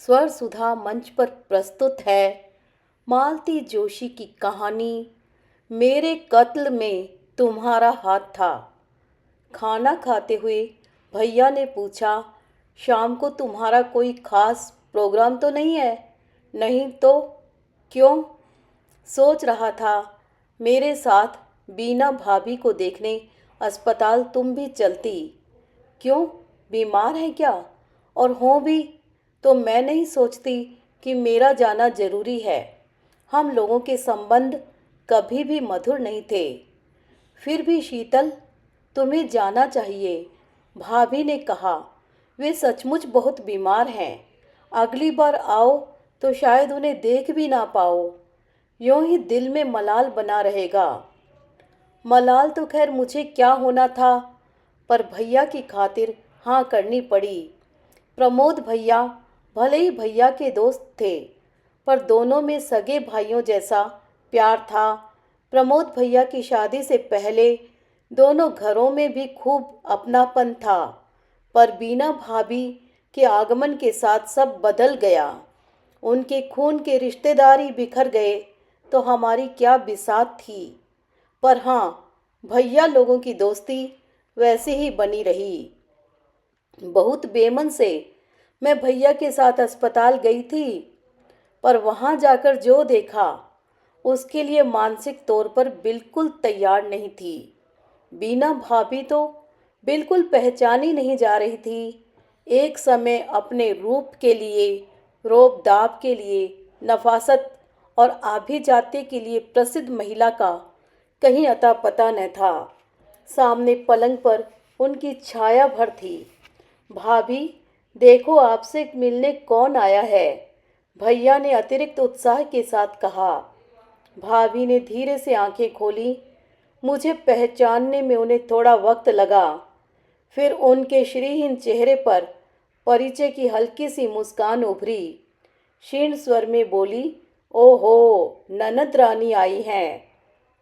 स्वर सुधा मंच पर प्रस्तुत है मालती जोशी की कहानी मेरे कत्ल में तुम्हारा हाथ था। खाना खाते हुए भैया ने पूछा, शाम को तुम्हारा कोई खास प्रोग्राम तो नहीं है? नहीं तो क्यों? सोच रहा था मेरे साथ बीना भाभी को देखने अस्पताल तुम भी चलती। क्यों, बीमार है क्या? और हो भी तो मैं नहीं सोचती कि मेरा जाना जरूरी है। हम लोगों के संबंध कभी भी मधुर नहीं थे। फिर भी शीतल, तुम्हें जाना चाहिए, भाभी ने कहा। वे सचमुच बहुत बीमार हैं। अगली बार आओ तो शायद उन्हें देख भी ना पाओ। यूं ही दिल में मलाल बना रहेगा। मलाल तो खैर मुझे क्या होना था, पर भैया की खातिर हाँ करनी पड़ी। प्रमोद भैया भले ही भैया के दोस्त थे, पर दोनों में सगे भाइयों जैसा प्यार था। प्रमोद भैया की शादी से पहले दोनों घरों में भी खूब अपनापन था, पर बीना भाभी के आगमन के साथ सब बदल गया। उनके खून के रिश्तेदारी बिखर गए तो हमारी क्या बिसात थी। पर हाँ, भैया लोगों की दोस्ती वैसे ही बनी रही। बहुत बेमन से मैं भैया के साथ अस्पताल गई थी, पर वहाँ जाकर जो देखा उसके लिए मानसिक तौर पर बिल्कुल तैयार नहीं थी। बीना भाभी तो बिल्कुल पहचानी नहीं जा रही थी। एक समय अपने रूप के लिए, रोब दाब के लिए, नफासत और आभिजात्य के लिए प्रसिद्ध महिला का कहीं अता पता न था। सामने पलंग पर उनकी छाया भर थी। भाभी, देखो आपसे मिलने कौन आया है, भैया ने अतिरिक्त उत्साह के साथ कहा। भाभी ने धीरे से आंखें खोली। मुझे पहचानने में उन्हें थोड़ा वक्त लगा। फिर उनके श्रीहीन चेहरे पर परिचय की हल्की सी मुस्कान उभरी। क्षीण स्वर में बोली, ओहो, ननद रानी आई हैं।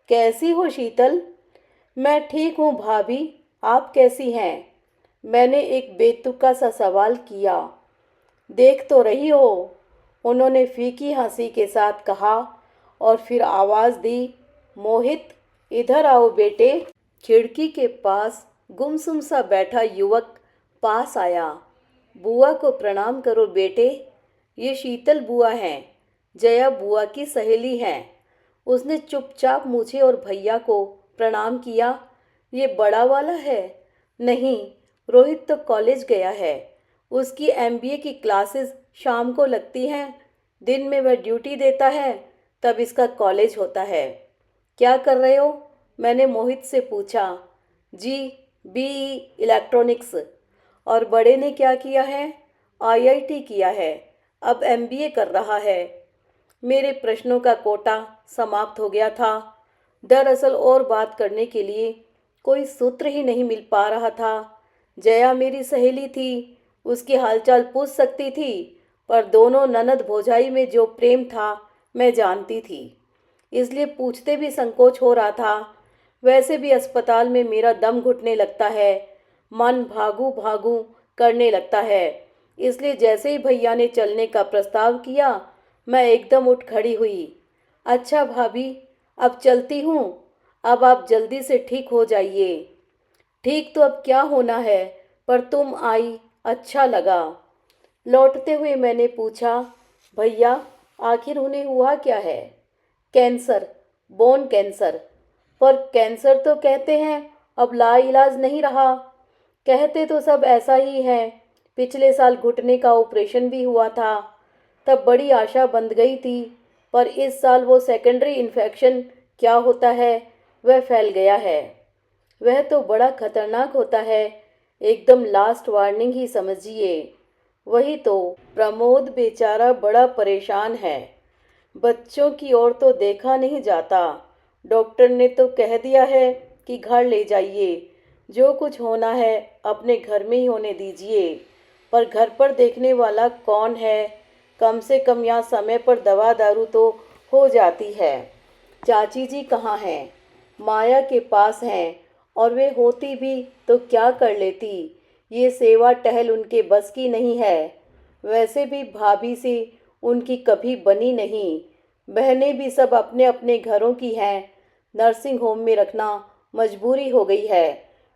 कैसी हो शीतल? मैं ठीक हूँ भाभी, आप कैसी हैं? मैंने एक बेतुका सा सवाल किया। देख तो रही हो, उन्होंने फीकी हंसी के साथ कहा और फिर आवाज़ दी, मोहित, इधर आओ बेटे। खिड़की के पास गुमसुम सा बैठा युवक पास आया। बुआ को प्रणाम करो बेटे, ये शीतल बुआ हैं, जया बुआ की सहेली हैं। उसने चुपचाप मुझे और भैया को प्रणाम किया। ये बड़ा वाला है? नहीं, रोहित तो कॉलेज गया है। उसकी एमबीए की क्लासेस शाम को लगती हैं। दिन में वह ड्यूटी देता है, तब इसका कॉलेज होता है। क्या कर रहे हो? मैंने मोहित से पूछा। जी, बीई इलेक्ट्रॉनिक्स। और बड़े ने क्या किया है? आईआईटी किया है, अब एमबीए कर रहा है। मेरे प्रश्नों का कोटा समाप्त हो गया था। दरअसल और बात करने के लिए कोई सूत्र ही नहीं मिल पा रहा था। जया मेरी सहेली थी, उसकी हालचाल पूछ सकती थी, पर दोनों ननद भौजाई में जो प्रेम था मैं जानती थी, इसलिए पूछते भी संकोच हो रहा था। वैसे भी अस्पताल में मेरा दम घुटने लगता है, मन भागू भागू करने लगता है। इसलिए जैसे ही भैया ने चलने का प्रस्ताव किया, मैं एकदम उठ खड़ी हुई। अच्छा भाभी, अब चलती हूँ, अब आप जल्दी से ठीक हो जाइए। ठीक तो अब क्या होना है, पर तुम आई, अच्छा लगा। लौटते हुए मैंने पूछा, भैया आखिर उन्हें हुआ क्या है? Cancer, bone cancer. पर कैंसर तो कहते हैं अब लाइलाज नहीं रहा। कहते तो सब ऐसा ही है। पिछले साल घुटने का ऑपरेशन भी हुआ था, तब बड़ी आशा बंध गई थी, पर इस साल वो सेकेंडरी इन्फेक्शन क्या होता है वह फैल गया है। वह तो बड़ा खतरनाक होता है, एकदम लास्ट वार्निंग ही समझिए। वही तो, प्रमोद बेचारा बड़ा परेशान है। बच्चों की ओर तो देखा नहीं जाता। डॉक्टर ने तो कह दिया है कि घर ले जाइए, जो कुछ होना है अपने घर में ही होने दीजिए। पर घर पर देखने वाला कौन है? कम से कम यहाँ समय पर दवा दारू तो हो जाती है। चाची जी कहाँ हैं? माया के पास हैं, और वे होती भी तो क्या कर लेती। ये सेवा टहल उनके बस की नहीं है। वैसे भी भाभी से उनकी कभी बनी नहीं। बहनें भी सब अपने अपने घरों की हैं। नर्सिंग होम में रखना मजबूरी हो गई है।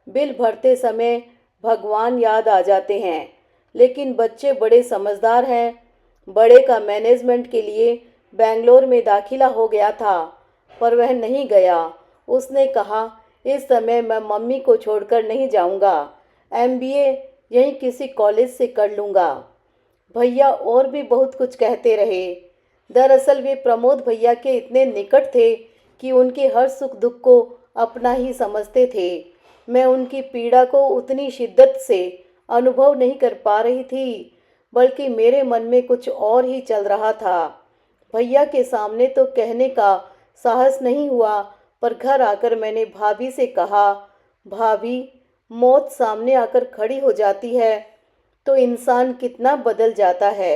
बिल भरते समय भगवान याद आ जाते हैं। लेकिन बच्चे बड़े समझदार हैं। बड़े का मैनेजमेंट के लिए बेंगलोर में दाखिला हो गया था, पर वह नहीं गया। उसने कहा, इस समय मैं मम्मी को छोड़कर नहीं जाऊंगा। एमबीए यहीं किसी कॉलेज से कर लूंगा। भैया और भी बहुत कुछ कहते रहे। दरअसल वे प्रमोद भैया के इतने निकट थे कि उनके हर सुख दुख को अपना ही समझते थे। मैं उनकी पीड़ा को उतनी शिद्दत से अनुभव नहीं कर पा रही थी, बल्कि मेरे मन में कुछ और ही चल रहा था। भैया के सामने तो कहने का साहस नहीं हुआ, पर घर आकर मैंने भाभी से कहा, भाभी, मौत सामने आकर खड़ी हो जाती है तो इंसान कितना बदल जाता है,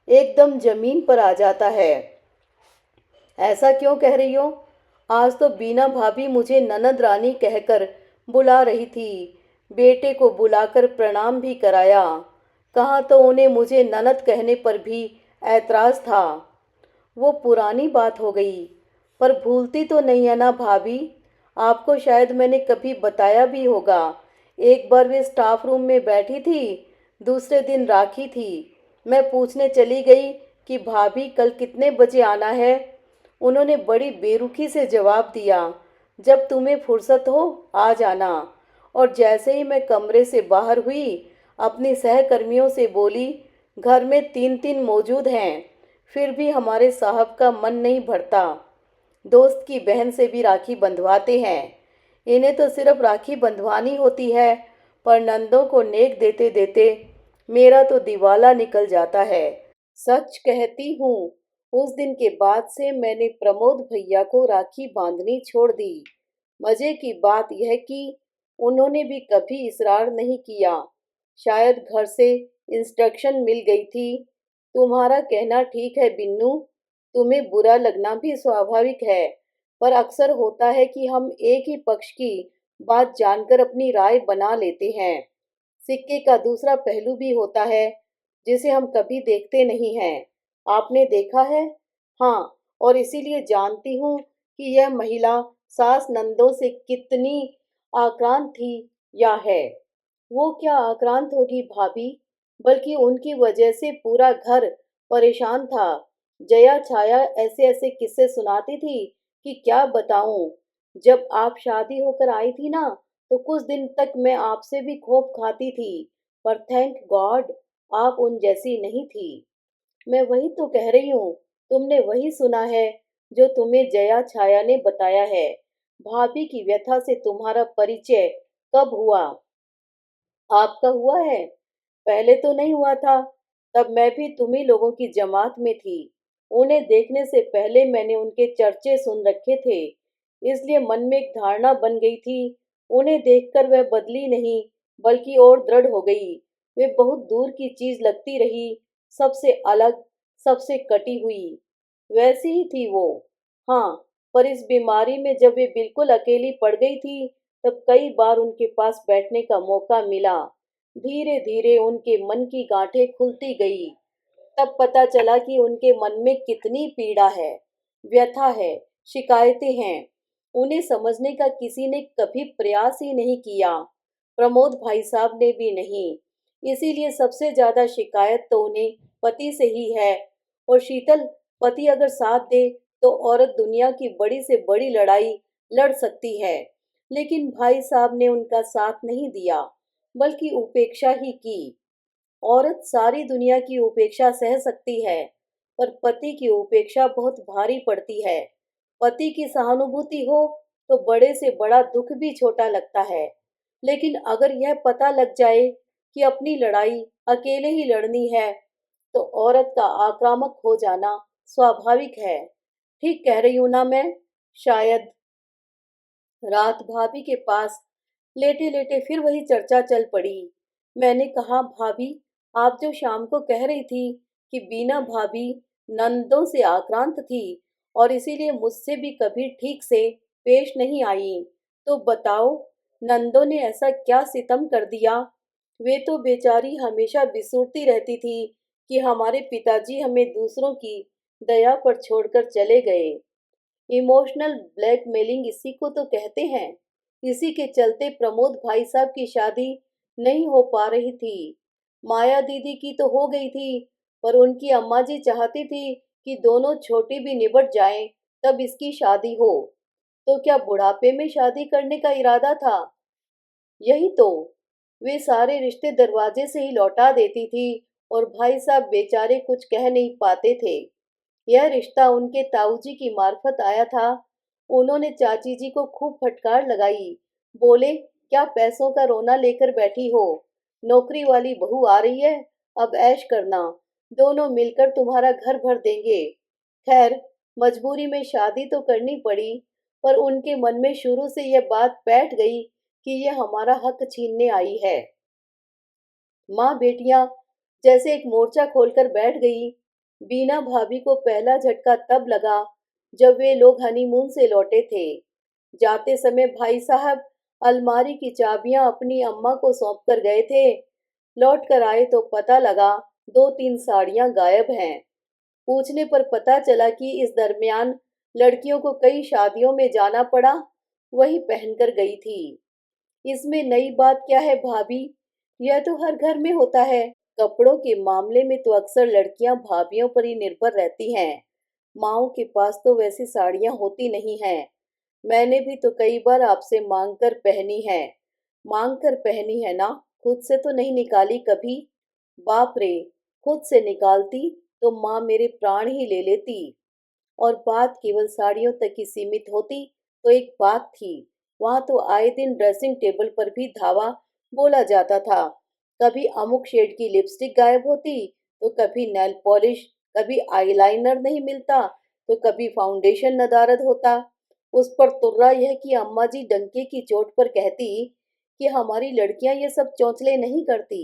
एकदम जमीन पर आ जाता है। ऐसा क्यों कह रही हो? आज तो बीना भाभी मुझे ननद रानी कहकर बुला रही थी। बेटे को बुलाकर प्रणाम भी कराया। कहाँ तो उन्हें मुझे ननद कहने पर भी ऐतराज था। वो पुरानी बात हो गई। पर भूलती तो नहीं है ना भाभी? आपको शायद मैंने कभी बताया भी होगा। एक बार वे स्टाफ रूम में बैठी थी। दूसरे दिन राखी थी। मैं पूछने चली गई कि भाभी कल कितने बजे आना है। उन्होंने बड़ी बेरुखी से जवाब दिया, जब तुम्हें फुर्सत हो आ जाना। और जैसे ही मैं कमरे से बाहर हुई, अपनी सहकर्मियों से बोली, घर में तीन तीन मौजूद हैं, फिर भी हमारे साहब का मन नहीं भरता। दोस्त की बहन से भी राखी बंधवाते हैं। इन्हें तो सिर्फ राखी बंधवानी होती है, पर नंदों को नेक देते देते मेरा तो दिवाला निकल जाता है। सच कहती हूँ, उस दिन के बाद से मैंने प्रमोद भैया को राखी बांधनी छोड़ दी। मजे की बात यह कि उन्होंने भी कभी इसरार नहीं किया। शायद घर से इंस्ट्रक्शन मिल गई थी, तुम्हारा कहना ठीक है बिन्नू, तुम्हें बुरा लगना भी स्वाभाविक है। पर अक्सर होता है कि हम एक ही पक्ष की बात जानकर अपनी राय बना लेते हैं। सिक्के का दूसरा पहलू भी होता है, जिसे हम कभी देखते नहीं हैं। आपने देखा है? हाँ, और इसीलिए जानती हूँ कि यह महिला सास नंदों से कितनी आक्रांत थी या है। वो क्या आक्रांत होगी भाभी, बल्कि उनकी वजह से पूरा घर परेशान था। जया छाया ऐसे ऐसे किस्से सुनाती थी कि क्या बताऊं। जब आप शादी होकर आई थी ना, तो कुछ दिन तक मैं आपसे भी खौफ खाती थी, पर थैंक गॉड आप उन जैसी नहीं थी। मैं वही तो कह रही हूँ, तुमने वही सुना है जो तुम्हें जया छाया ने बताया है। भाभी की व्यथा से तुम्हारा परिचय कब हुआ? आपका हुआ है? पहले तो नहीं हुआ था। तब मैं भी तुम्ही लोगों की जमात में थी। उन्हें देखने से पहले मैंने उनके चर्चे सुन रखे थे, इसलिए मन में एक धारणा बन गई थी। उन्हें देखकर वह बदली नहीं, बल्कि और दृढ़ हो गई। वे बहुत दूर की चीज लगती रही, सबसे अलग, सबसे कटी हुई। वैसी ही थी वो। हाँ, पर इस बीमारी में जब वे बिल्कुल अकेली पड़ गई थी, तब कई बार उनके पास बैठने का मौका मिला। धीरे धीरे उनके मन की गांठें खुलती गई। तब पता चला कि उनके मन में कितनी पीड़ा है, व्यथा है, शिकायतें हैं। उन्हें समझने का किसी ने कभी प्रयास ही नहीं किया। प्रमोद भाई साहब ने भी नहीं। इसीलिए सबसे ज्यादा शिकायत तो उन्हें पति से ही है। और शीतल, पति अगर साथ दे तो औरत दुनिया की बड़ी से बड़ी लड़ाई लड़ सकती है। लेकिन भाई साहब ने उनका साथ नहीं दिया, बल्कि उपेक्षा ही की। औरत सारी दुनिया की उपेक्षा सह सकती है, पर पति की उपेक्षा बहुत भारी पड़ती है। पति की सहानुभूति हो तो बड़े से बड़ा दुख भी छोटा लगता है। लेकिन अगर यह पता लग जाए कि अपनी लड़ाई अकेले ही लड़नी है, तो औरत का आक्रामक हो जाना स्वाभाविक है। ठीक कह रही हूं ना मैं? शायद। रात भाभी के पास लेटे लेटे फिर वही चर्चा चल पड़ी। मैंने कहा, भाभी, आप जो शाम को कह रही थी कि बीना भाभी नंदों से आक्रांत थी और इसीलिए मुझसे भी कभी ठीक से पेश नहीं आई, तो बताओ, नंदों ने ऐसा क्या सितम कर दिया? वे तो बेचारी हमेशा बिसूरती रहती थी कि हमारे पिताजी हमें दूसरों की दया पर छोड़कर चले गए। इमोशनल ब्लैकमेलिंग इसी को तो कहते हैं। इसी के चलते प्रमोद भाई साहब की शादी नहीं हो पा रही थी। माया दीदी की तो हो गई थी, पर उनकी अम्मा जी चाहती थी कि दोनों छोटी भी निबट जाएं, तब इसकी शादी हो। तो क्या बुढ़ापे में शादी करने का इरादा था? यही तो। वे सारे रिश्ते दरवाजे से ही लौटा देती थी और भाई साहब बेचारे कुछ कह नहीं पाते थे। यह रिश्ता उनके ताऊजी की मार्फत आया था। उन्होंने चाची जी को खूब फटकार लगाई। बोले, क्या पैसों का रोना लेकर बैठी हो? नौकरी वाली बहू आ रही है, अब ऐश करना। दोनों मिलकर तुम्हारा घर भर देंगे। खैर, मजबूरी में शादी तो करनी पड़ी, पर उनके मन में शुरू से यह बात बैठ गई कि यह हमारा हक छीनने आई है। माँ बेटियां जैसे एक मोर्चा खोलकर बैठ गई। बीना भाभी को पहला झटका तब लगा जब वे लोग हनीमून से लौटे थे। जाते समय भाई साहब अलमारी की चाबियां अपनी अम्मा को सौंप कर गए थे। लौट कर आए तो पता लगा दो तीन साड़ियां गायब हैं। पूछने पर पता चला कि इस दरमियान लड़कियों को कई शादियों में जाना पड़ा, वही पहनकर गई थी। इसमें नई बात क्या है भाभी? यह तो हर घर में होता है। कपड़ों के मामले में तो अक्सर लड़कियां भाभीियों पर ही निर्भर रहती हैं। माओं के पास तो वैसी साड़ियां होती नहीं हैं। मैंने भी तो कई बार आपसे मांग कर पहनी है। मांग कर पहनी है ना, खुद से तो नहीं निकाली कभी। बाप रे, खुद से निकालती तो माँ मेरे प्राण ही ले लेती। और बात केवल साड़ियों तक ही सीमित होती तो एक बात थी, वहां तो आए दिन ड्रेसिंग टेबल पर भी धावा बोला जाता था। कभी अमुक शेड की लिपस्टिक गायब होती, तो कभी नेल पॉलिश, कभी आईलाइनर नहीं मिलता, तो कभी फाउंडेशन नदारद होता। उस पर तुर्रा यह कि अम्मा जी डंके की चोट पर कहती कि हमारी लड़कियां ये सब चौंचले नहीं करती।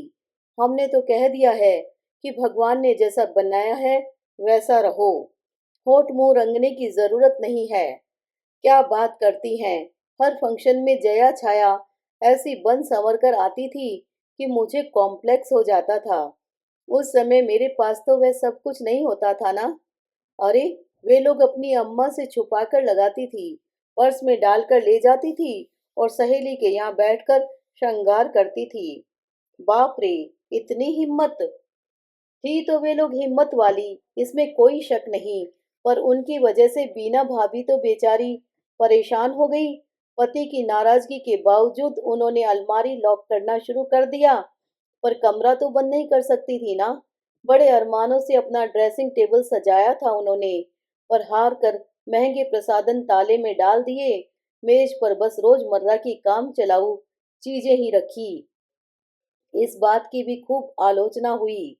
हमने तो कह दिया है कि भगवान ने जैसा बनाया है वैसा रहो, होठ मुंह रंगने की जरूरत नहीं है। क्या बात करती हैं। हर फंक्शन में जया छाया ऐसी बन संवर कर आती थी कि मुझे कॉम्प्लेक्स हो जाता था। उस समय मेरे पास तो वह सब कुछ नहीं होता था ना। अरे, वे लोग अपनी अम्मा से छुपा कर लगाती थी, पर्स में डालकर ले जाती थी और सहेली के यहाँ बैठकर श्रृंगार करती थी। बाप रे, इतनी हिम्मत! थी तो वे लोग हिम्मत वाली, इसमें कोई शक नहीं। पर उनकी वजह से बीना भाभी तो बेचारी परेशान हो गई। पति की नाराजगी के बावजूद उन्होंने अलमारी लॉक करना शुरू कर दिया, पर कमरा तो बंद नहीं कर सकती थी ना। बड़े अरमानों से अपना ड्रेसिंग टेबल सजाया था उन्होंने, पर हार कर महंगे प्रसाधन ताले में डाल दिए। मेज पर बस रोजमर्रा की काम चलाऊ चीजें ही रखी। इस बात की भी खूब आलोचना हुई।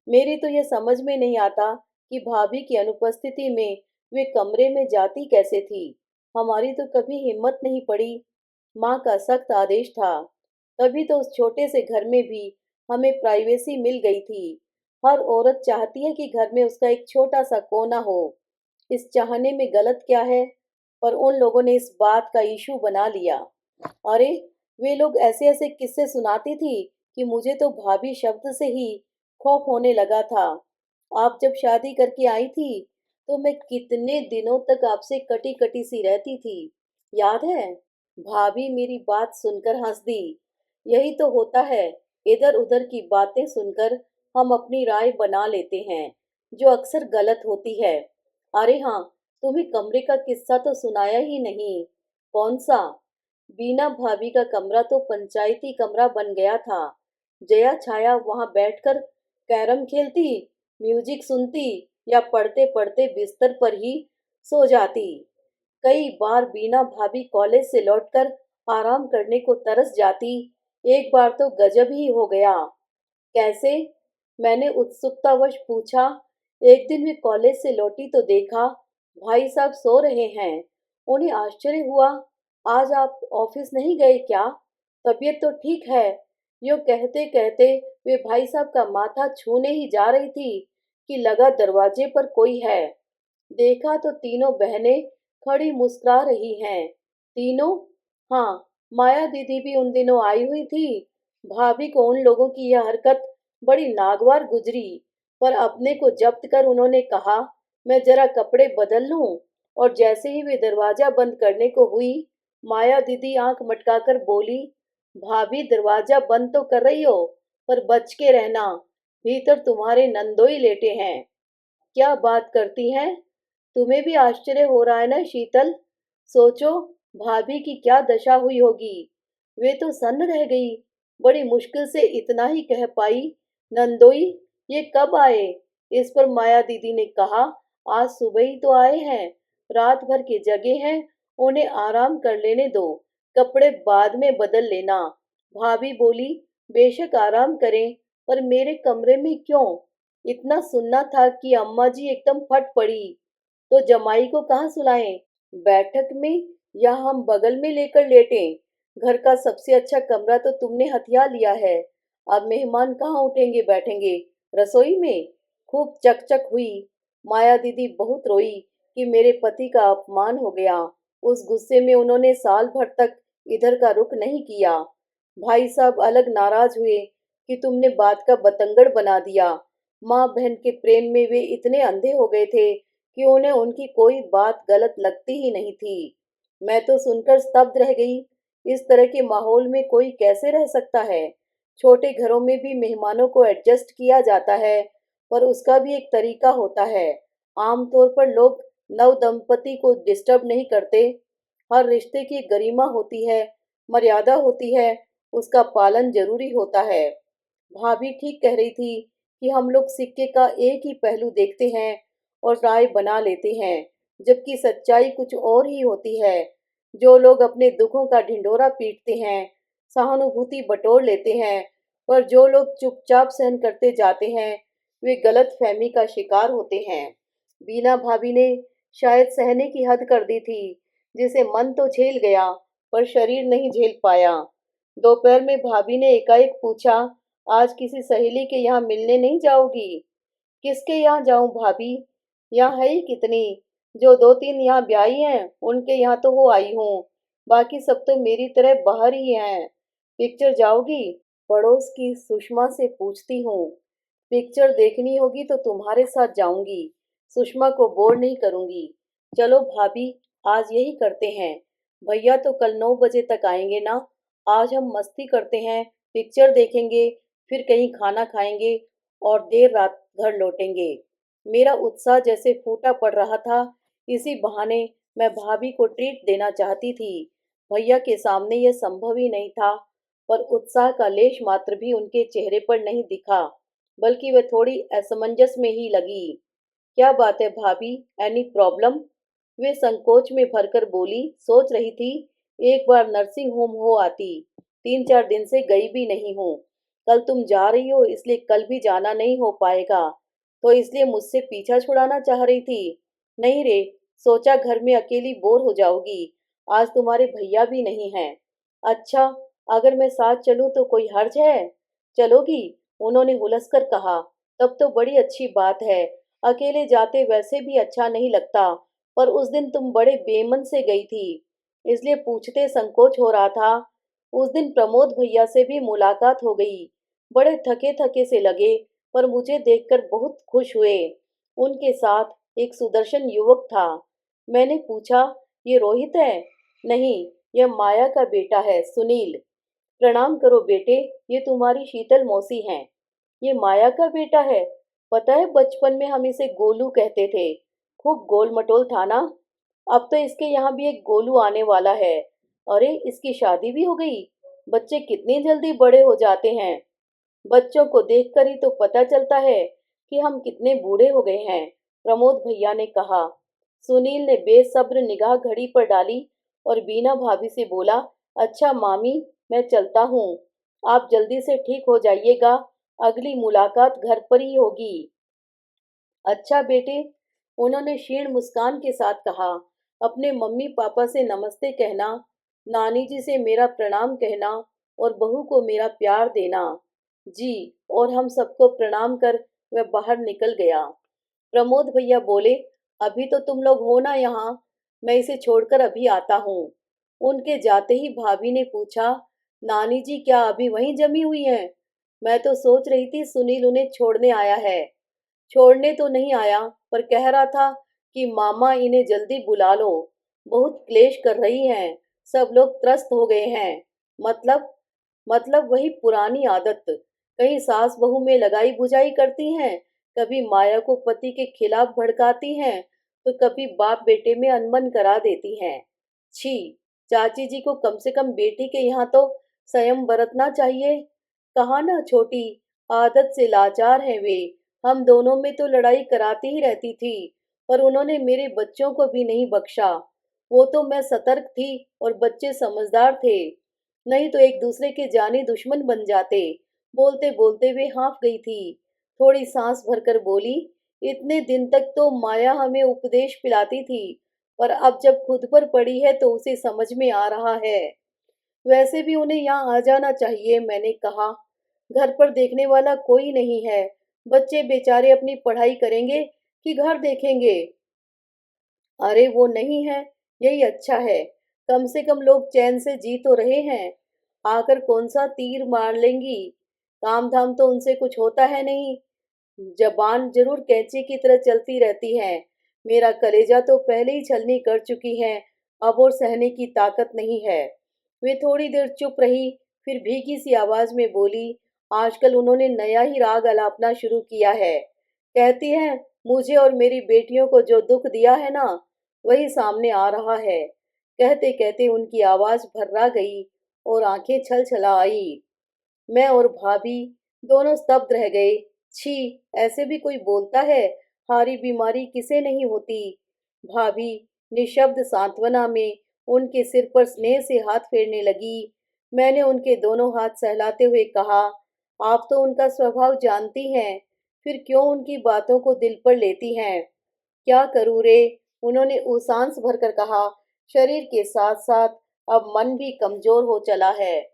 मेरी तो यह समझ में नहीं आता कि भाभी की अनुपस्थिति में वे कमरे में जाती कैसे थी। हमारी तो कभी हिम्मत नहीं पड़ी। माँ का सख्त आदेश था, तभी तो उस छोटे से घर में भी हमें प्राइवेसी मिल गई थी। हर औरत चाहती है कि घर में उसका एक छोटा सा कोना हो। इस चाहने में गलत क्या है? पर उन लोगों ने इस बात का इशू बना लिया। अरे, वे लोग ऐसे ऐसे किस्से सुनाती थी कि मुझे तो भाभी शब्द से ही खौफ होने लगा था। आप जब शादी करके आई थी, तो मैं कितने दिनों तक आपसे कटी कटी सी रहती थी, याद है? भाभी मेरी बात सुनकर हंस दी। यही तो होता है, इधर उधर की बातें सुनकर हम अपनी राय बना लेते हैं, जो अक्सर गलत होती है। अरे हाँ, तुम्हें कमरे का किस्सा तो सुनाया ही नहीं। कौन सा? बीना भाभी का कमरा तो पंचायती कमरा बन गया था। जया छाया वहां बैठकर कैरम खेलती, म्यूजिक सुनती या पढ़ते पढ़ते बिस्तर पर ही सो जाती। कई बार बीना भाभी कॉलेज से लौटकर आराम करने को तरस जाती। एक बार तो गजब ही हो गया। कैसे? मैंने उत्सुकतावश पूछा। एक दिन वे कॉलेज से लौटी तो देखा भाई साहब सो रहे हैं। उन्हें आश्चर्य हुआ, आज आप ऑफिस नहीं गए क्या? तबीयत तो ठीक है। यूं कहते कहते वे भाई साहब का माथा छूने ही जा रही थी कि लगा दरवाजे पर कोई है। देखा तो तीनों बहनें खड़ी मुस्कुरा रही हैं। तीनों? हाँ, माया दीदी भी उन दिनों आई हुई थी। भाभी को उन लोगों की यह हरकत बड़ी नागवार गुजरी। पर अपने को जब्त कर उन्होंने कहा, मैं जरा कपड़े बदल लूं। और जैसे ही वे दरवाजा बंद करने को हुई, माया दीदी आंख मटकाकर बोली, भाभी दरवाजा बंद तो कर रही हो, पर बच के रहना, भीतर तुम्हारे नंदोई लेटे हैं। क्या बात करती हैं? तुम्हें भी आश्चर्य हो रहा है ना शीतल? सोचो, भाभी की क्या दशा हुई होगी। वे तो सन्न रह गई। बड़ी मुश्किल से इतना ही कह पाई, नंदोई, ये कब आए? इस पर माया दीदी ने कहा, आज सुबह ही तो आए हैं। रात भर के जगे हैं, उन्हें आराम कर लेने दो, कपड़े बाद में बदल लेना। भाभी बोली, बेशक आराम करें, पर मेरे कमरे में क्यों? इतना सुनना था कि अम्मा जी एकदम फट पड़ी। तो जमाई को कहाँ सुलाएं? बैठक में, या हम बगल में लेकर लेटें? घर का सबसे अच्छा कमरा तो तुमने हथिया लिया है। अब मेहमान कहाँ उठेंगे बैठेंगे? रसोई में? खूब चकचक हुई। माया दीदी बहुत रोई कि मेरे पति का अपमान हो गया। उस गुस्से में उन्होंने साल भर तक इधर का रुख नहीं किया। भाई साहब अलग नाराज हुए कि तुमने बात का बतंगड़ बना दिया। माँ बहन के प्रेम में वे इतने अंधे हो गए थे कि उन्हें उनकी कोई बात गलत लगती ही नहीं थी। मैं तो सुनकर स्तब्ध रह गई। इस तरह के माहौल में कोई कैसे रह सकता है? छोटे घरों में भी मेहमानों को एडजस्ट किया जाता है, पर उसका भी एक तरीका होता है। आमतौर पर लोग नव दंपति को डिस्टर्ब नहीं करते। हर रिश्ते की गरिमा होती है, मर्यादा होती है, उसका पालन जरूरी होता है। भाभी ठीक कह रही थी कि हम लोग सिक्के का एक ही पहलू देखते हैं और राय बना लेते हैं, जबकि सच्चाई कुछ और ही होती है। जो लोग अपने दुखों का ढिंढोरा पीटते हैं, सहानुभूति बटोर लेते हैं, पर जो लोग चुपचाप सहन करते जाते हैं, वे गलत फहमी का शिकार होते हैं। बीना भाभी ने शायद सहने की हद कर दी थी, जिसे मन तो झेल गया, पर शरीर नहीं झेल पाया। दोपहर में भाभी ने एकाएक पूछा, आज किसी सहेली के यहाँ मिलने नहीं जाओगी? किसके यहाँ जाऊं भाभी? यहाँ है ही कितनी। जो दो तीन यहाँ ब्याही हैं, उनके यहाँ तो हो आई हूँ। बाकी सब तो मेरी तरह बाहर ही हैं। पिक्चर जाओगी? पड़ोस की सुषमा से पूछती हूँ। पिक्चर देखनी होगी तो तुम्हारे साथ जाऊंगी। सुषमा को बोर नहीं करूंगी। चलो भाभी, आज यही करते हैं। भैया तो कल 9 बजे तक आएंगे ना। आज हम मस्ती करते हैं, पिक्चर देखेंगे, फिर कहीं खाना खाएंगे और देर रात घर लौटेंगे। मेरा उत्साह जैसे फूटा पड़ रहा था। इसी बहाने मैं भाभी को ट्रीट देना चाहती थी। भैया के सामने यह संभव ही नहीं था, पर उत्साह का लेश मात्र भी उनके चेहरे पर नहीं दिखा, बल्कि वह थोड़ी असमंजस में ही लगी। क्या बात है भाभी, एनी प्रॉब्लम? वे संकोच में भरकर बोली, सोच रही थी एक बार नर्सिंग होम हो आती। 3 4 दिन से गई भी नहीं हूँ। कल तुम जा रही हो, इसलिए कल भी जाना नहीं हो पाएगा, तो इसलिए मुझसे पीछा छुड़ाना चाह रही थी? नहीं रे, सोचा घर में अकेली बोर हो जाओगी। आज तुम्हारे भैया भी नहीं हैं। अच्छा, अगर मैं साथ चलूं तो कोई हर्ज है? चलोगी? उन्होंने हुलस कर कहा। तब तो बड़ी अच्छी बात है। अकेले जाते वैसे भी अच्छा नहीं लगता, पर उस दिन तुम बड़े बेमन से गई थी, इसलिए पूछते संकोच हो रहा था। उस दिन प्रमोद भैया से भी मुलाकात हो गई। बड़े थके थके से लगे, पर मुझे देखकर बहुत खुश हुए। उनके साथ एक सुदर्शन युवक था। मैंने पूछा, ये रोहित है? नहीं, यह माया का बेटा है, सुनील। प्रणाम करो बेटे, ये तुम्हारी शीतल मौसी हैं। ये माया का बेटा है। पता है, बचपन में हम इसे गोलू कहते थे। खूब गोल मटोल था ना। अब तो इसके यहाँ भी एक गोलू आने वाला है। अरे, इसकी शादी भी हो गई। बच्चे कितनी जल्दी बड़े हो जाते हैं। बच्चों को देखकर ही तो पता चलता है कि हम कितने बूढ़े हो गए हैं, प्रमोद भैया ने कहा। सुनील ने बेसब्र निगाह घड़ी पर डाली और बीना भाभी से बोला, अच्छा मामी, मैं चलता हूँ। आप जल्दी से ठीक हो जाइएगा। अगली मुलाकात घर पर ही होगी। अच्छा बेटे, उन्होंने क्षीण मुस्कान के साथ कहा। अपने मम्मी पापा से नमस्ते कहना, नानी जी से मेरा प्रणाम कहना और बहू को मेरा प्यार देना। जी। और हम सबको प्रणाम कर वह बाहर निकल गया। प्रमोद भैया बोले, अभी तो तुम लोग हो ना यहाँ, मैं इसे छोड़कर अभी आता हूँ। उनके जाते ही भाभी ने पूछा, नानी जी क्या अभी वहीं जमी हुई हैं? मैं तो सोच रही थी सुनील उन्हें छोड़ने आया है। छोड़ने तो नहीं आया, पर कह रहा था कि मामा इन्हें जल्दी बुला लो, बहुत क्लेश कर रही हैं, सब लोग त्रस्त हो गए हैं। मतलब मतलब वही पुरानी आदत, कहीं सास बहू में लगाई बुझाई करती हैं, कभी माया को पति के खिलाफ भड़काती हैं, तो कभी बाप बेटे में अनबन करा देती हैं। छी, चाची जी को कम से कम बेटी के यहाँ तो संयम बरतना चाहिए। कहा ना छोटी, आदत से लाचार हैं वे। हम दोनों में तो लड़ाई कराती ही रहती थी, पर उन्होंने मेरे बच्चों को भी नहीं बख्शा। वो तो मैं सतर्क थी और बच्चे समझदार थे, नहीं तो एक दूसरे के जाने दुश्मन बन जाते। बोलते बोलते वे हाँफ गई थी, थोड़ी सांस भरकर बोली, इतने दिन तक तो माया हमें उपदेश पिलाती थी, पर अब जब खुद पर पड़ी है तो उसे समझ में आ रहा है। वैसे भी उन्हें यहाँ आ जाना चाहिए, मैंने कहा। घर पर देखने वाला कोई नहीं है, बच्चे बेचारे अपनी पढ़ाई करेंगे कि घर देखेंगे। अरे वो नहीं है, यही अच्छा है, कम से कम लोग चैन से जी तो रहे हैं। आकर कौन सा तीर मार लेंगी, काम धाम तो उनसे कुछ होता है नहीं, जबान जरूर कैंची की तरह चलती रहती है। मेरा कलेजा तो पहले ही छलनी कर चुकी है, अब और सहने की ताकत नहीं है। वे थोड़ी देर चुप रही, फिर भीगी सी आवाज में बोली, आजकल उन्होंने नया ही राग अलापना शुरू किया है। कहती हैं, मुझे और मेरी बेटियों को जो दुख दिया है ना, वही सामने आ रहा है। कहते कहते उनकी आवाज भर्रा गई और आंखें छल छला आई। मैं और भाभी दोनों स्तब्ध रह गए। छी, ऐसे भी कोई बोलता है, हारी बीमारी किसे नहीं होती। भाभी निशब्द सांत्वना में उनके सिर पर स्नेह से हाथ फेरने लगी। मैंने उनके दोनों हाथ सहलाते हुए कहा, आप तो उनका स्वभाव जानती हैं, फिर क्यों उनकी बातों को दिल पर लेती हैं। क्या करूँ रे, उन्होंने उसांस भरकर कहा, शरीर के साथ साथ अब मन भी कमजोर हो चला है।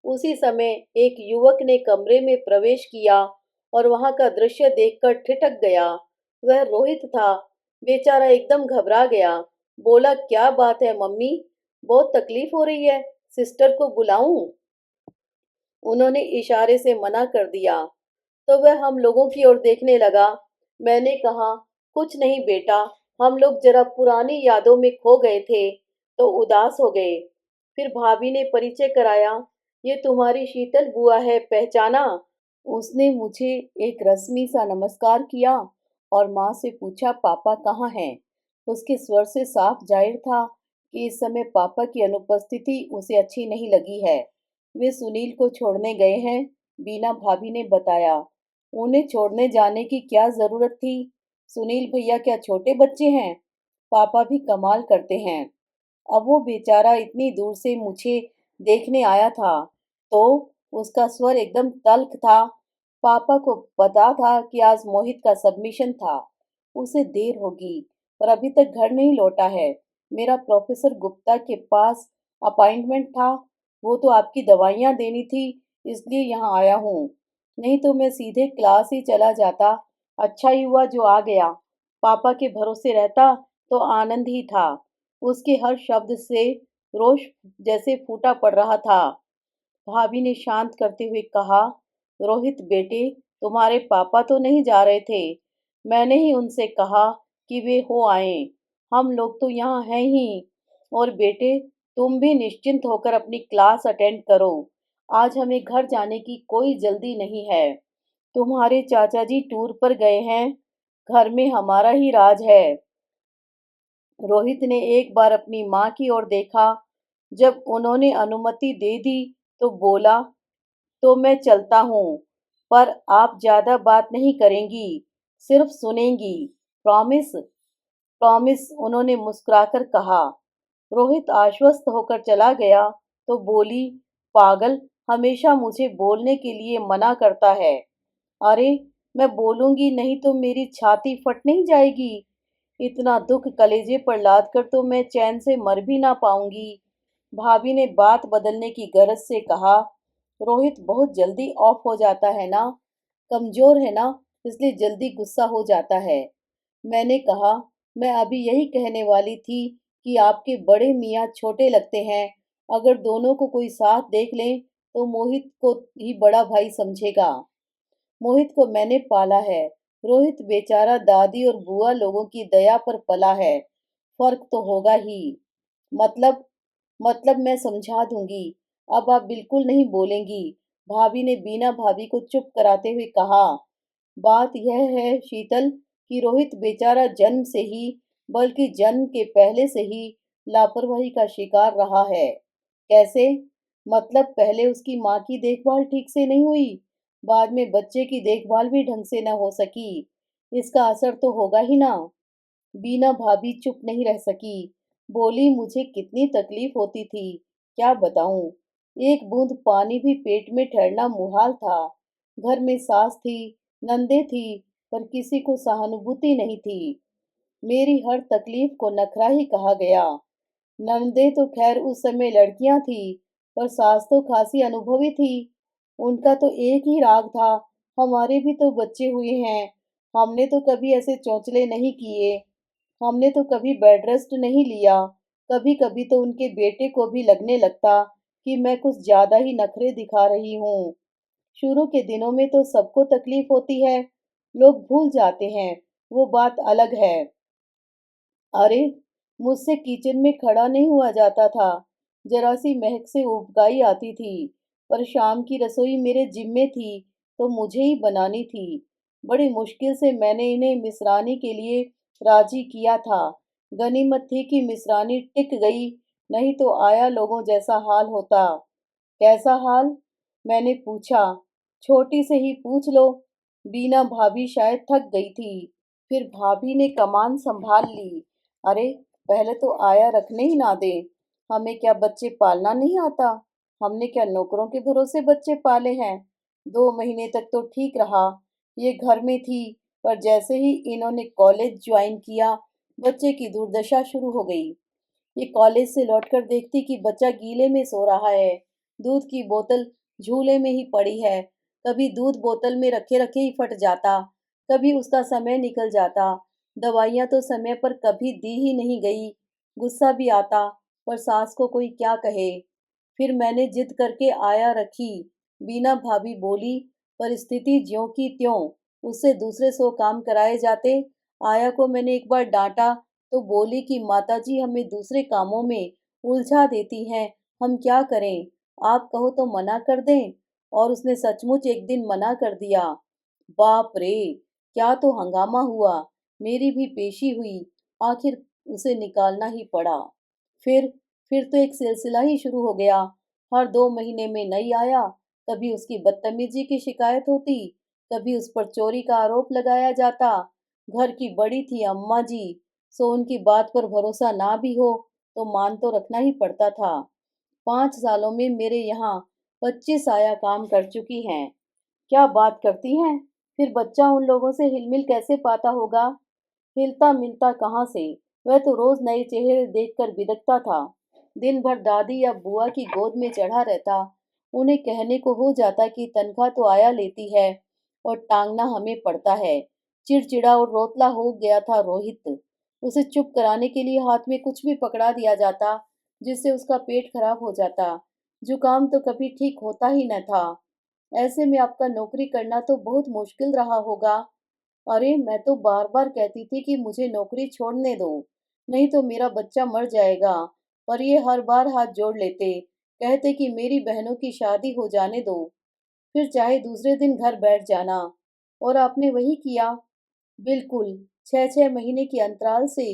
उसी समय एक युवक ने कमरे में प्रवेश किया और वहां का दृश्य देखकर ठिठक गया। वह रोहित था। बेचारा एकदम घबरा गया। बोला, क्या बात है मम्मी, बहुत तकलीफ हो रही है, सिस्टर को बुलाऊं? उन्होंने इशारे से मना कर दिया, तो वह हम लोगों की ओर देखने लगा। मैंने कहा, कुछ नहीं बेटा, हम लोग जरा पुरानी यादों में खो गए थे तो उदास हो गए। फिर भाभी ने परिचय कराया, ये तुम्हारी शीतल बुआ है, पहचाना? उसने मुझे एक रस्मी सा नमस्कार किया और माँ से पूछा, पापा कहाँ हैं? उसके स्वर से साफ जाहिर था कि इस समय पापा की अनुपस्थिति उसे अच्छी नहीं लगी है। वे सुनील को छोड़ने गए हैं, बीना भाभी ने बताया। उन्हें छोड़ने जाने की क्या जरूरत थी? सुनील भैया क्या छोटे बच्चे हैं? पापा भी कमाल करते हैं। अब वो बेचारा इतनी दूर से मुझे देखने आया था, तो उसका स्वर एकदम तल्ख था। पापा को पता था कि आज मोहित का सबमिशन था, उसे देर होगी, पर अभी तक घर नहीं लौटा है। मेरा प्रोफेसर गुप्ता के पास अपॉइंटमेंट था, वो तो आपकी दवाइयाँ देनी थी, इसलिए यहाँ आया हूँ, नहीं तो मैं सीधे क्लास ही चला जाता। अच्छा ही हुआ जो आ गया, पापा के भरोसे रहता तो आनंद ही था। उसके हर शब्द से रोष जैसे फूटा पड़ रहा था। भाभी ने शांत करते हुए कहा, रोहित बेटे, तुम्हारे पापा तो नहीं जा रहे थे, मैंने ही उनसे कहा कि वे हो आए, हम लोग तो यहाँ हैं ही। और बेटे, तुम भी निश्चिंत होकर अपनी क्लास अटेंड करो, आज हमें घर जाने की कोई जल्दी नहीं है। तुम्हारे चाचा जी टूर पर गए हैं, घर में हमारा ही राज है। रोहित ने एक बार अपनी माँ की ओर देखा। जब उन्होंने अनुमति दे दी तो बोला, तो मैं चलता हूँ, पर आप ज्यादा बात नहीं करेंगी, सिर्फ सुनेंगी, प्रॉमिस? प्रॉमिस, उन्होंने मुस्कुराकर कहा। रोहित आश्वस्त होकर चला गया तो बोली, पागल, हमेशा मुझे बोलने के लिए मना करता है। अरे, मैं बोलूंगी नहीं तो मेरी छाती फट नहीं जाएगी? इतना दुख कलेजे पर लाद कर तो मैं चैन से मर भी ना पाऊंगी। भाभी ने बात बदलने की गरज से कहा, रोहित बहुत जल्दी ऑफ हो जाता है ना, कमजोर है ना, इसलिए जल्दी गुस्सा हो जाता है। मैंने कहा, मैं अभी यही कहने वाली थी कि आपके बड़े मियाँ छोटे लगते हैं, अगर दोनों को कोई साथ देख ले तो मोहित को ही बड़ा भाई समझेगा। मोहित को मैंने पाला है, रोहित बेचारा दादी और बुआ लोगों की दया पर पला है। फर्क तो होगा ही। मतलब मतलब मैं समझा दूंगी। अब आप बिल्कुल नहीं बोलेंगी। भाभी ने बीना भाभी को चुप कराते हुए कहा। बात यह है शीतल कि रोहित बेचारा जन्म से ही, बल्कि जन्म के पहले से ही लापरवाही का शिकार रहा है। कैसे? मतलब पहले उसकी माँ की देखभाल ठीक से नहीं हुई, बाद में बच्चे की देखभाल भी ढंग से न हो सकी। इसका असर तो होगा ही ना। बीना भाभी चुप नहीं रह सकी। बोली, मुझे कितनी तकलीफ होती थी, क्या बताऊं। एक बूंद पानी भी पेट में ठहरना मुहाल था। घर में सास थी, नंदे थी, पर किसी को सहानुभूति नहीं थी। मेरी हर तकलीफ को नखरा ही कहा गया। नंदे तो खैर उस समय लड़कियां थी, पर सास तो खासी अनुभवी थी। उनका तो एक ही राग था, हमारे भी तो बच्चे हुए हैं, हमने तो कभी ऐसे चौंचले नहीं किए, हमने तो कभी बेड रेस्ट नहीं लिया। कभी कभी तो उनके बेटे को भी लगने लगता कि मैं कुछ ज्यादा ही नखरे दिखा रही हूँ। शुरू के दिनों में तो सबको तकलीफ होती है, लोग भूल जाते हैं, वो बात अलग है। अरे, मुझसे किचन में खड़ा नहीं हुआ जाता था। जरा सी महक से उबकाई आती थी। पर शाम की रसोई मेरे जिम्मे थी, तो मुझे ही बनानी थी। बड़ी मुश्किल से मैंने इन्हें मिश्रानी के लिए राजी किया था। गनीमत थी कि मिश्रानी टिक गई, नहीं तो आया लोगों जैसा हाल होता। कैसा हाल? मैंने पूछा। छोटी से ही पूछ लो। बीना भाभी शायद थक गई थी। फिर भाभी ने कमान संभाल ली। अरे, पहले तो आया रखने ही ना दे। हमें क्या बच्चे पालना नहीं आता? हमने क्या नौकरों के भरोसे बच्चे पाले हैं? 2 महीने तक तो ठीक रहा। ये घर में थी, पर जैसे ही इन्होंने कॉलेज ज्वाइन किया, बच्चे की दुर्दशा शुरू हो गई। ये कॉलेज से लौटकर देखती कि बच्चा गीले में सो रहा है। दूध की बोतल झूले में ही पड़ी है। कभी दूध बोतल में रखे रखे ही फट जाता, कभी उसका समय निकल जाता। दवाइयाँ तो समय पर कभी दी ही नहीं गई। गुस्सा भी आता, पर सास को कोई क्या कहे। फिर मैंने जिद करके आया रखी। बीना भाभी बोली, परिस्थिति ज्यों की त्यों, उससे दूसरे 100 काम कराए जाते। आया को मैंने एक बार डांटा, तो बोली कि माताजी हमें दूसरे कामों में उलझा देती हैं, हम क्या करें? आप कहो तो मना कर दें। और उसने सचमुच एक दिन मना कर दिया। बाप रे, क्या तो हंगामा हुआ। मेरी भी पेशी हुई। आखिर उसे निकालना ही पड़ा। फिर फिर तो एक सिलसिला ही शुरू हो गया। हर 2 महीने में नई आया। कभी उसकी बदतमीजी की शिकायत होती, कभी उस पर चोरी का आरोप लगाया जाता। घर की बड़ी थी अम्मा जी, सो उनकी बात पर भरोसा ना भी हो तो मान तो रखना ही पड़ता था। 5 सालों में मेरे यहाँ 25 आया काम कर चुकी हैं। क्या बात करती हैं? फिर बच्चा उन लोगों से हिलमिल कैसे पाता होगा? हिलता मिलता कहाँ से? वह तो रोज नए चेहरे देखकर बिदकता था। दिन भर दादी या बुआ की गोद में चढ़ा रहता। उन्हें कहने को हो जाता कि तनख्वाह तो आया लेती है और टांगना हमें पड़ता है। चिड़चिड़ा और रोतला हो गया था रोहित। उसे चुप कराने के लिए हाथ में कुछ भी पकड़ा दिया जाता, जिससे उसका पेट खराब हो जाता। जुकाम तो कभी ठीक होता ही न था। ऐसे में आपका नौकरी करना तो बहुत मुश्किल रहा होगा। अरे, मैं तो बार बार कहती थी कि मुझे नौकरी छोड़ने दो, नहीं तो मेरा बच्चा मर जाएगा। पर ये हर बार हाथ जोड़ लेते, कहते कि मेरी बहनों की शादी हो जाने दो, फिर चाहे दूसरे दिन घर बैठ जाना। और आपने वही किया। बिल्कुल। 6-6 महीने के अंतराल से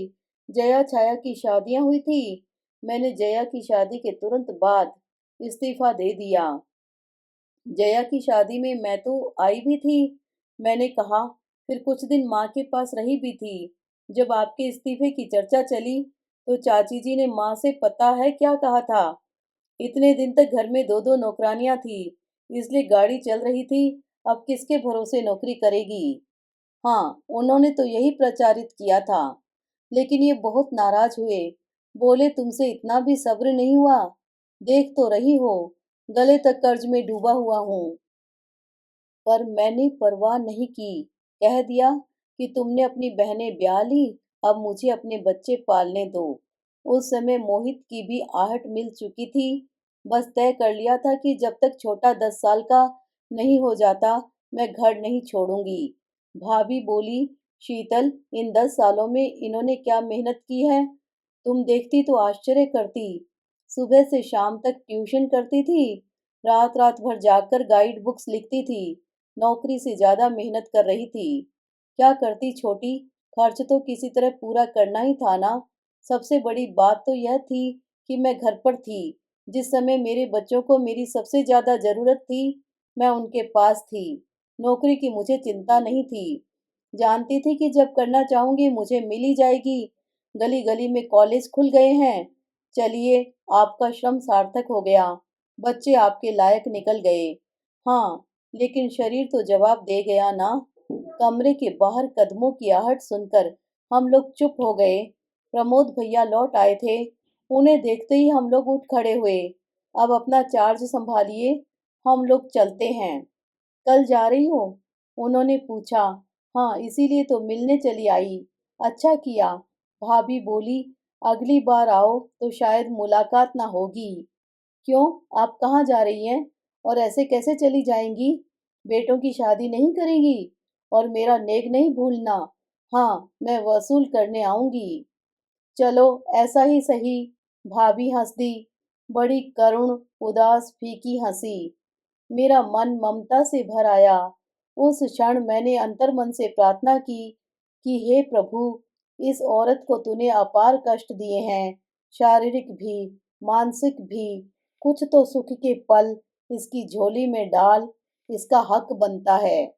जया छाया की शादियां हुई थी। मैंने जया की शादी के तुरंत बाद इस्तीफा दे दिया। जया की शादी में मैं तो आई भी थी, मैंने कहा। फिर कुछ दिन माँ के पास रही भी थी। जब आपके इस्तीफे की चर्चा चली, तो चाची जी ने माँ से पता है क्या कहा था? इतने दिन तक घर में 2-2 नौकरानियां थी, इसलिए गाड़ी चल रही थी। अब किसके भरोसे नौकरी करेगी? हाँ, उन्होंने तो यही प्रचारित किया था। लेकिन ये बहुत नाराज हुए। बोले, तुमसे इतना भी सब्र नहीं हुआ। देख तो रही हो, गले तक कर्ज में डूबा हुआ हूँ। पर मैंने परवाह नहीं की। कह दिया कि तुमने अपनी बहनें ब्याह ली, अब मुझे अपने बच्चे पालने दो। उस समय मोहित की भी आहट मिल चुकी थी। बस तय कर लिया था कि जब तक छोटा 10 साल का नहीं हो जाता, मैं घर नहीं छोड़ूंगी। भाभी बोली, शीतल, इन 10 सालों में इन्होंने क्या मेहनत की है। तुम देखती तो आश्चर्य करती। सुबह से शाम तक ट्यूशन करती थी, रात रात भर जागकर गाइड बुक्स लिखती थी, नौकरी से ज्यादा मेहनत कर रही थी। क्या करती छोटी, खर्च तो किसी तरह पूरा करना ही था ना। सबसे बड़ी बात तो यह थी कि मैं घर पर थी। जिस समय मेरे बच्चों को मेरी सबसे ज्यादा जरूरत थी, मैं उनके पास थी। नौकरी की मुझे चिंता नहीं थी। जानती थी कि जब करना चाहूंगी मुझे मिल ही जाएगी। गली गली में कॉलेज खुल गए हैं। चलिए, आपका श्रम सार्थक हो गया। बच्चे आपके लायक निकल गए। हाँ, लेकिन शरीर तो जवाब दे गया ना। कमरे के बाहर कदमों की आहट सुनकर हम लोग चुप हो गए। प्रमोद भैया लौट आए थे। उन्हें देखते ही हम लोग उठ खड़े हुए। अब अपना चार्ज संभालिए, हम लोग चलते हैं। कल जा रही हो? उन्होंने पूछा। हाँ, इसीलिए तो मिलने चली आई। अच्छा किया। भाभी बोली, अगली बार आओ तो शायद मुलाकात ना होगी। क्यों, आप कहाँ जा रही हैं? और ऐसे कैसे चली जाएंगी? बेटों की शादी नहीं करेंगी? और मेरा नेक नहीं भूलना। हाँ, मैं वसूल करने आऊंगी। चलो, ऐसा ही सही। भाभी हंस दी, बड़ी करुण, उदास, फीकी हंसी। मेरा मन ममता से भर आया। उस क्षण मैंने अंतर्मन से प्रार्थना की कि हे प्रभु, इस औरत को तूने अपार कष्ट दिए हैं, शारीरिक भी, मानसिक भी। कुछ तो सुख के पल इसकी झोली में डाल, इसका हक बनता है।